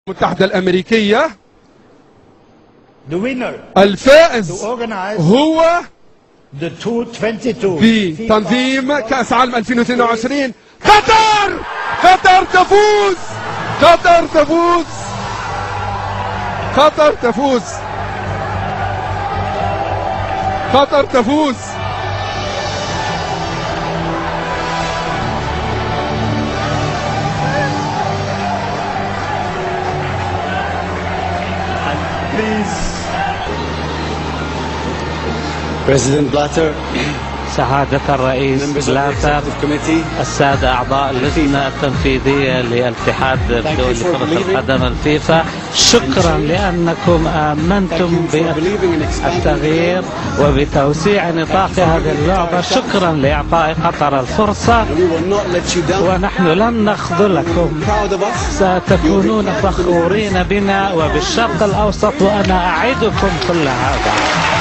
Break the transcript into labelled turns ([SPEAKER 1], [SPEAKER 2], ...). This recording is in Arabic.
[SPEAKER 1] المتحدة الأمريكية الفائز هو بتنظيم كأس عالم 2022. قطر تفوز.
[SPEAKER 2] President Blatter,
[SPEAKER 3] سعادة الرئيس بلاتر، السادة أعضاء اللجنة التنفيذية للاتحاد الدولي لكرة القدم الفيفا، شكرا لأنكم آمنتم بالتغيير وبتوسيع نطاق هذه اللعبة. شكرا لإعطاء قطر الفرصة ونحن لن نخذلكم. ستكونون فخورين بنا وبالشرق الأوسط، وأنا أعدكم كل هذا.